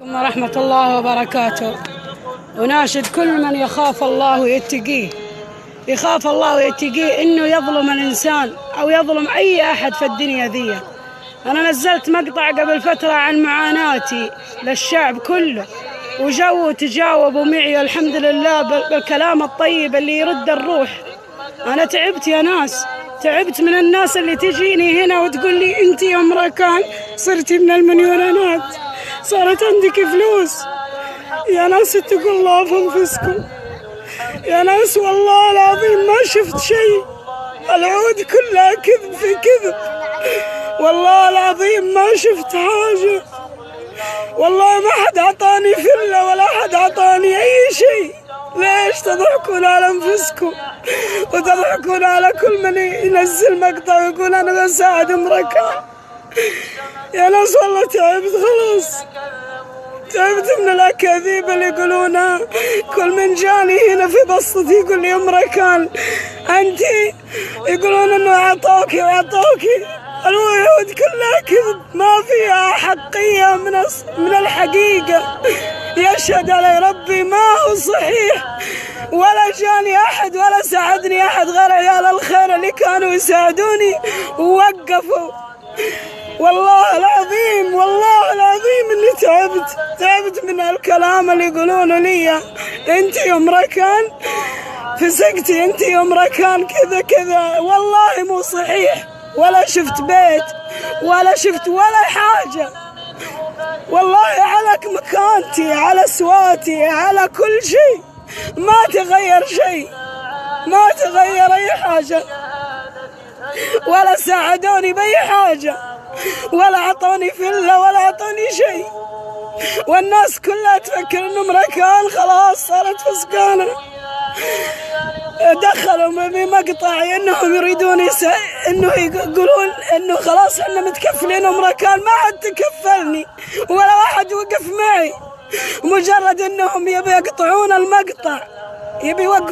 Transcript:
ورحمة الله وبركاته. وناشد كل من يخاف الله ويتقيه، يخاف الله ويتقيه إنه يظلم الإنسان أو يظلم أي أحد في الدنيا ذي. أنا نزلت مقطع قبل فترة عن معاناتي للشعب كله، وجو تجاوبوا معي الحمد لله بالكلام الطيب اللي يرد الروح. أنا تعبت يا ناس، تعبت من الناس اللي تجيني هنا وتقول لي أنت يا امرأة صرتي من المليونيرات، صارت عندك فلوس. يا ناس اتقوا الله في انفسكم، يا ناس والله العظيم ما شفت شيء، العود كلها كذب في كذب، والله العظيم ما شفت حاجة، والله ما حد عطاني فلة ولا حد عطاني أي شيء. ليش تضحكون على أنفسكم وتضحكون على كل من ينزل مقطع ويقول أنا بساعد امرأة؟ يا ناس والله تعبت خلاص، تعبت من الأكاذيب اللي يقولونها. كل من جاني هنا في بسطتي يقول لي امرأة أنت، يقولون إنه أعطوكي وأعطوكي. الوعود كلها كذب، ما فيها حقية من الحقيقة. يشهد علي ربي ما هو صحيح، ولا جاني أحد ولا ساعدني أحد غير عيال الخير اللي كانوا يساعدوني ووقفوا. والله العظيم والله العظيم إني تعبت من الكلام اللي يقولونه لي. أنت يا امرأة فسقتي، أنت يا امرأة كذا كذا. والله مو صحيح، ولا شفت بيت ولا شفت ولا حاجة. والله على مكانتي، على سواتي، على كل شيء ما تغير شيء، ما تغير أي حاجة، ولا ساعدوني بأي حاجة، ولا عطوني فلة ولا عطوني شيء. والناس كلها تفكر إنه امرأة خلاص صارت فسقانة. دخلوا بمقطع انهم يريدون انه يقولون انه خلاص احنا متكفلين امرأة. ما حد تكفلني ولا واحد وقف معي، مجرد انهم يبي يقطعون المقطع، يبي